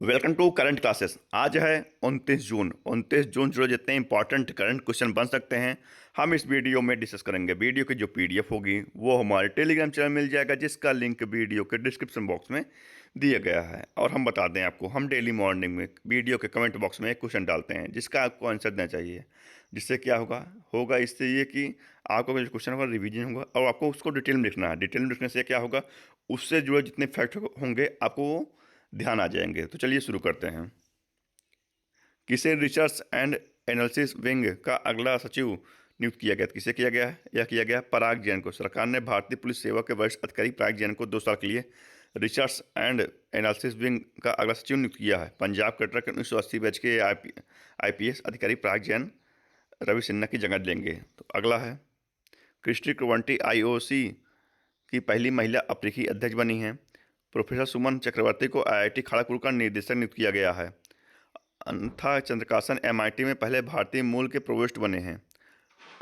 Welcome to current classes. आज है 29 जून। 29 जून जो जितने इंपॉर्टेंट करंट क्वेश्चन बन सकते हैं हम इस वीडियो में डिस्कस करेंगे। वीडियो की जो पीडीएफ होगी वो हमारे टेलीग्राम चैनल मिल जाएगा, जिसका लिंक वीडियो के डिस्क्रिप्शन बॉक्स में दिया गया है। और हम बता दें आपको, हम डेली मॉर्निंग में वीडियो के कमेंट बॉक्स में एक क्वेश्चन डालते हैं जिसका आपको आंसर देना चाहिए। जिससे क्या होगा होगा इससे ये कि आपको जो क्वेश्चन होगा रिवीजन होगा और आपको उसको डिटेल में लिखना है। डिटेल में लिखने से क्या होगा, उससे जुड़े जितने फैक्ट होंगे आपको ध्यान आ जाएंगे। तो चलिए शुरू करते हैं। किसे रिसर्च एंड एनालिसिस विंग का अगला सचिव नियुक्त किया गया? किसे किया गया है? यह किया गया पराग जैन को। सरकार ने भारतीय पुलिस सेवा के वरिष्ठ अधिकारी पराग जैन को 2 साल के लिए रिसर्च एंड एनालिसिस विंग का अगला सचिव नियुक्त किया है। पंजाब कटरा के 1980 बैच के आईपीएस अधिकारी पराग जैन रवि सिन्हा की जगह लेंगे। तो अगला है, क्रिस्टी क्रवंटी आईओसी की पहली महिला अफ्रीकी अध्यक्ष बनी हैं। प्रोफेसर सुमन चक्रवर्ती को आईआईटी खड़गपुर का निदेशक नियुक्त किया गया है। अनथा चंद्रकासन एमआईटी में पहले भारतीय मूल के प्रोवेस्ट बने हैं।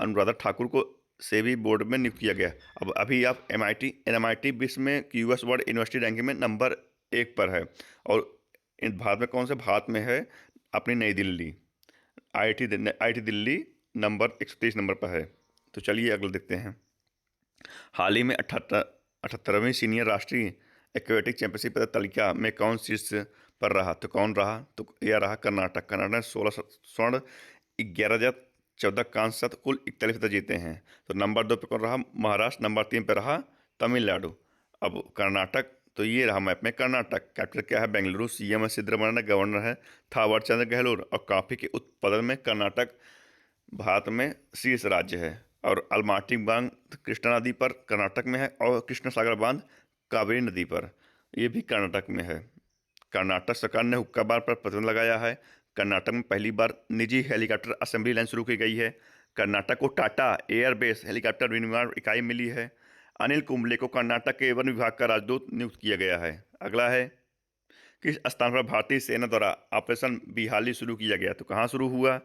अनुराधा ठाकुर को सेबी बोर्ड में नियुक्त किया गया। अब अभी आप एमआईटी विश्व में यूएस वर्ल्ड यूनिवर्सिटी रैंकिंग में नंबर 1 पर है। और इन भारत में कौन से भारत में है? अपनी नई Delhi. IIT Delhi number 130 number पर है। तो चलिए अगला देखते हैं। हाल ही में 78वीं सीनियर राष्ट्रीय एक्वेटिक चैंपियनशिप तालिका में कौन शीर्ष पर रहा? तो कौन रहा? तो यह रहा कर्नाटक। कर्नाटक ने 16 स्वर्ण, 11 रजत, 14 कांस्य, कुल 41 पदक जीते हैं। तो नंबर 2 पे कौन रहा? महाराष्ट्र। नंबर 3 पे रहा तमिलनाडु। अब कर्नाटक, तो ये रहा मैप में कर्नाटक। कैपिटल क्या है? बेंगलुरु। सीएम है सिद्धरमैया, गवर्नर है थावर चंद्र गहलोत। और कॉफी के उत्पादन में कर्नाटक भारत में शीर्ष राज्य है। और अलमाटी बांध कृष्णा नदी पर कर्नाटक में है और कृष्ण सागर बांध कावेरी नदी पर, ये भी कर्नाटक में है। कर्नाटक सरकार ने हुक्का बार पर प्रतिबंध लगाया है। कर्नाटक में पहली बार निजी हेलीकॉप्टर असेंबली लाइन शुरू की गई है। कर्नाटक को टाटा एयरबेस हेलीकॉप्टर विनिर्माण इकाई मिली है। अनिल कुंबले को कर्नाटक के वन विभाग का राजदूत नियुक्त किया गया है। अगला है, किस स्थान पर भारतीय सेना द्वारा ऑपरेशन बिहाली शुरू किया गया? तो कहाँ शुरू हुआ?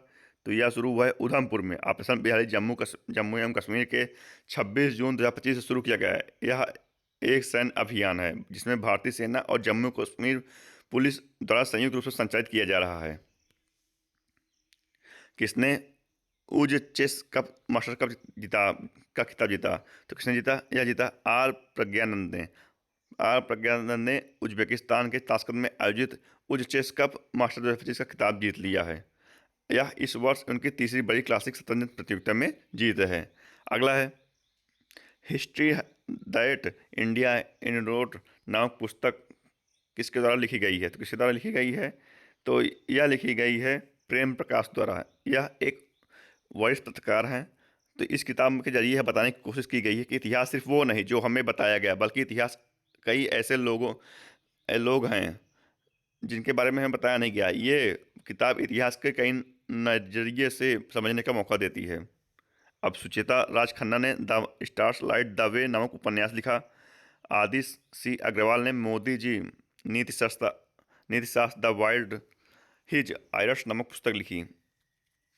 तो यह शुरू हुआ है उधमपुर में। ऑपरेशन बिहाली जम्मू एवं कश्मीर के 26 जून 2025 से शुरू किया गया है। यह एक सैन्य अभियान है जिसमें भारतीय सेना और जम्मू कश्मीर पुलिस द्वारा संयुक्त रूप से संचालित किया जा रहा है। किसने उज चेस कप मास्टर कप जीता का खिताब जीता? तो किसने जीता? यह जीता आर प्रज्ञानंद ने उज्बेकिस्तान के ताशकंद में आयोजित उज चेस कप मास्टर 2025 का खिताब जीत लिया है। यह इस वर्ष उनकी तीसरी बड़ी क्लासिक शतरंज प्रतियोगिता में जीत है। अगला है, history that India in rot नामक पुस्तक किसके द्वारा लिखी गई है? तो किसके द्वारा लिखी गई है? तो यह लिखी गई है प्रेम प्रकाश द्वारा। यह एक वरिष्ठ पत्रकार हैं। तो इस किताब के जरिए यह बताने की कोशिश की गई है कि इतिहास सिर्फ वो नहीं जो हमें बताया गया, बल्कि इतिहास कई ऐसे लोग हैं जिनके बारे में हमें बताया नहीं गया। ये किताब इतिहास के कई नज़रिए से समझने का मौका देती है। अब सुचेता राज खन्ना ने the stars light the way नामक उपन्यास लिखा। आदिश सी अग्रवाल ने Modi ji नीतिशास्त्र the wild his Iris नामक पुस्तक लिखी।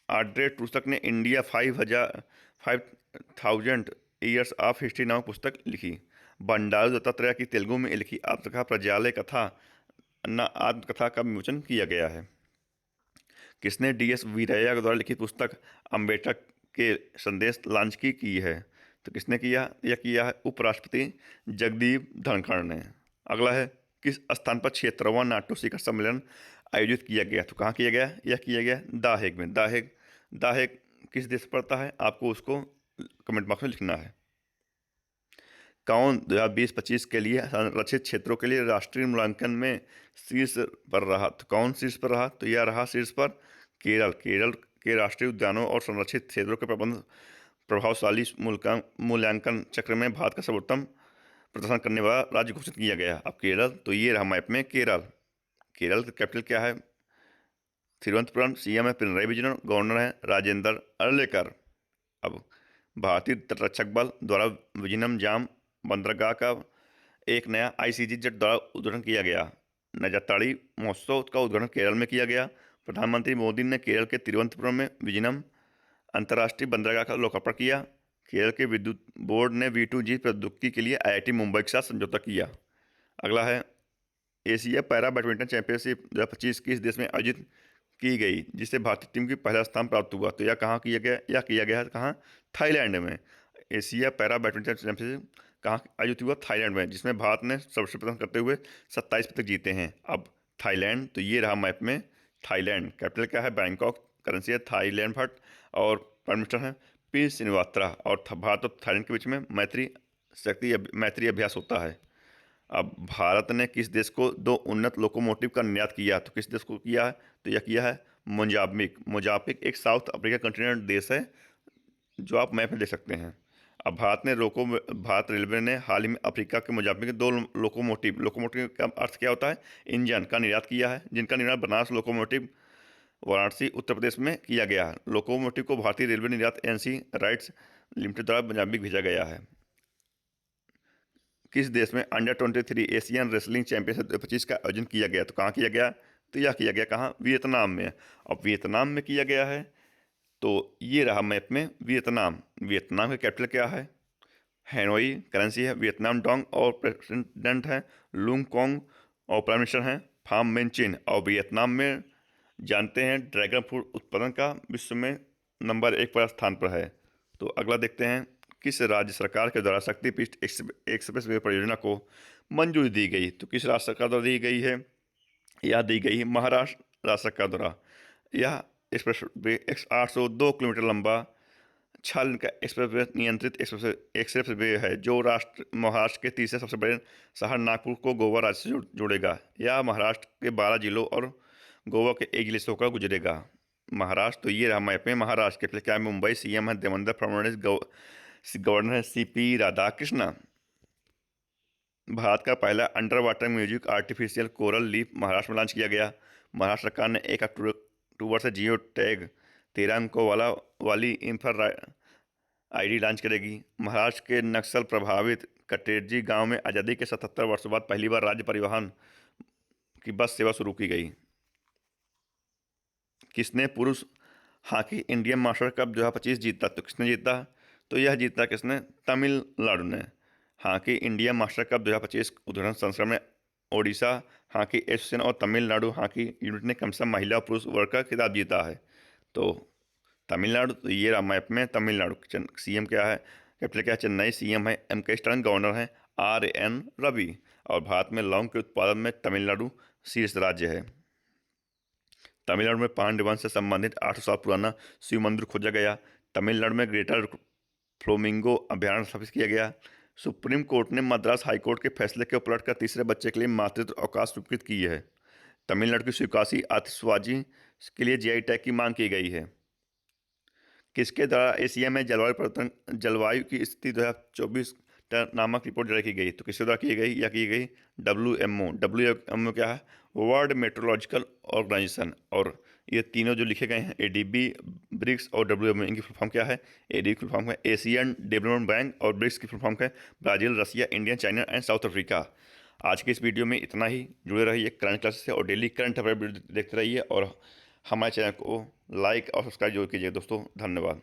आड्रे टूसक ने इंडिया 5000 ईयर्स ऑफ हिस्ट्री नामक पुस्तक लिखी। बंडारू दत्तात्रेय की तेलुगु में लिखी आत्मकथा प्रज्ञालय कथा न आत्मकथा का विमोचन किया गया है। किसने डीएस वीरैया द्वारा लिखित पुस्तक अम्बेडकर के संदेश लॉन्च की है? तो किसने किया? यह किया है उपराष्ट्रपति जगदीप धनखड़ ने। अगला है, किस स्थान पर 76वां नाटो शिखर सम्मेलन आयोजित किया गया? तो कहाँ किया गया? यह किया गया द हेग में। द हेग किस देश पर पड़ता है? आपको उसको कमेंट बॉक्स में लिखना है। कौन 2020-25 के लिए संरक्षित क्षेत्रों के लिए राष्ट्रीय मूल्यांकन में शीर्ष पर रहा? तो कौन शीर्ष पर रहा? तो यह रहा शीर्ष पर केरल के राष्ट्रीय उद्यानों और संरक्षित क्षेत्रों के प्रबंध प्रभावशाली मूल्यांकन चक्र में भारत का सर्वोत्तम प्रदर्शन करने वाला राज्य घोषित किया गया। अब केरल, तो ये रहा मैप में केरल। केरल का कैपिटल क्या है? तिरुवनंतपुरम। सीएम है पिनराई विजयन। गवर्नर है राजेंद्र अर्लेकर। अब भारतीय तटरक्षक बल द्वारा विजयनम जाम बंदरगाह का एक नया आईसीजी जेट द्वारा उद्घाटन किया गया। नजाताड़ी महोत्सव का उद्घाटन केरल में किया गया। प्रधानमंत्री मोदी ने केरल के तिरुवनंतपुरम में विजयनम अंतर्राष्ट्रीय बंदरगाह का लोकार्पण किया। केरल के विद्युत बोर्ड ने V2G प्रौद्योगिकी के लिए आईआईटी मुंबई के साथ समझौता किया। अगला है, एशिया पैरा बैडमिंटन चैंपियनशिप 2025 किस देश में आयोजित की गई, जिससे भारतीय टीम की पहला स्थान प्राप्त हुआ? तो यह कहाँ किया गया? यह किया गया है कहाँ? थाईलैंड में। एशिया पैरा बैडमिंटन चैंपियनशिप कहाँ आयोजित हुआ? थाईलैंड में, जिसमें भारत ने सर्वश्रेष्ठ प्रदर्शन करते हुए 27 पदक जीते हैं। अब थाईलैंड, तो ये रहा मैप में थाईलैंड। कैपिटल क्या है? बैंकॉक। करेंसी है थाईलैंड भट। और प्राइम मिनिस्टर है पी श्रीनिवात्रा। और भारत और थाईलैंड के बीच में मैत्री अभ्यास होता है। अब भारत ने किस देश को 2 उन्नत लोकोमोटिव का निर्यात किया? तो किस देश को किया है? तो यह किया है मोजाम्बिक। मोजाम्बिक एक साउथ अफ्रीका कंटिनेंट देश है, जो आप मैप में देख सकते हैं। अब भारत रेलवे ने हाल ही में अफ्रीका के मोजाम्बिक के 2 लोकोमोटिव का अर्थ क्या होता है? इंजन का निर्यात किया है, जिनका निर्माण बनारस लोकोमोटिव वाराणसी उत्तर प्रदेश में किया गया है। लोकोमोटिव को भारतीय रेलवे निर्यात एनसी राइट्स लिमिटेड द्वारा मोजाम्बिक भेजा गया है। किस देश में अंडर-23 एशियन रेसलिंग चैंपियनशिप 2025 का आयोजन किया गया? तो कहाँ किया गया? तो यह किया गया कहाँ? वियतनाम में। अब वियतनाम में किया गया है, तो ये रहा मैप में वियतनाम। वियतनाम का कैपिटल क्या है? हैनोई। करेंसी है वियतनाम डोंग। और प्रेसिडेंट है लुंग कोंग। और प्राइम मिनिस्टर हैं फाम मिनचिन। और वियतनाम में जानते हैं ड्रैगन फ्रूट उत्पादन का विश्व में नंबर 1 पर स्थान पर है। तो अगला देखते हैं, किस राज्य सरकार के द्वारा शक्तिपीठ एक्सप्रेस वे परियोजना को मंजूरी दी गई? तो किस राज्य सरकार द्वारा दी गई है? यह दी गई महाराष्ट्र राज्य सरकार द्वारा। यह एक्सप्रेस वे 802 किलोमीटर लंबा 6 लेन का एक्सप्रेस वे नियंत्रित एक्सप्रेस वे है, जो महाराष्ट्र के तीसरे सबसे बड़े शहर नागपुर को गोवा राज्य से जोड़ेगा। यह महाराष्ट्र के 12 जिलों और गोवा के एक जिले से होकर गुजरेगा। महाराष्ट्र, तो ये रहा मैप में महाराष्ट्र के क्या? मुंबई। सीएम है देवेंद्र फडणवीस। गवर्नर है सीपी राधाकृष्णा। भारत का पहला under water music artificial coral leaf Maharashtra में लॉन्च किया गया। महाराष्ट्र सरकार ने 1 अक्टूबर से जियो टैग 13 अंकों वाली इंफ्रा आईडी लॉन्च करेगी। महाराष्ट्र के नक्सल प्रभावित कटेरजी गांव में आज़ादी के 77 वर्षों बाद पहली बार राज्य परिवहन की बस सेवा शुरू की गई। किसने पुरुष हॉकी इंडियन मास्टर कप 2025 जीता? तो किसने जीता? तो यह जीता किसने? तमिलनाडु ने। हॉकी इंडिया मास्टर कप 2025 उद्घाटन संस्करण में ओडिशा हॉकी एसोसिएशन और तमिलनाडु हॉकी यूनिट ने क्रमशः महिला और पुरुष वर्ग का खिताब जीता है। तो तमिलनाडु, तो ये रहा मैप में तमिलनाडु। सीएम क्या है? कैपिटल क्या है? चेन्नई। सीएम है एम के स्टालिन। गवर्नर है RN रवि। और भारत में लौंग के उत्पादन में तमिलनाडु शीर्ष राज्य है। तमिलनाडु में पांड्य वंश से संबंधित 800 साल पुराना शिव मंदिर खोजा गया। तमिलनाडु में ग्रेटर फ्लोमिंगो अभयारण्य स्थापित किया गया। सुप्रीम कोर्ट ने मद्रास हाईकोर्ट के फैसले के उपलट कर तीसरे बच्चे के लिए मातृत्व अवकाश स्वीकृत की है। तमिलनाडु की स्वीकासी आतिशबाजी के लिए GI टैग की मांग की गई है। किसके द्वारा एशिया में जलवायु की स्थिति 2024 नामक रिपोर्ट जारी की गई? तो किसके द्वारा की गई? या की गई WMO क्या है? World meteorological organisation. और ये तीनों जो लिखे गए हैं ADB, ब्रिक्स और WMO, इनकी फुल फॉर्म क्या है? ADB की फुल फॉर्म है एशियन डेवलपमेंट बैंक। और ब्रिक्स की फुल फॉर्म है Brazil, Russia, India, China and South Africa. आज के इस वीडियो में इतना ही। जुड़े रहिए करंट क्लासेस से और डेली करंट अफेयर वीडियो देखते रहिए। और हमारे चैनल को लाइक और सब्सक्राइब जरूर कीजिए दोस्तों। धन्यवाद।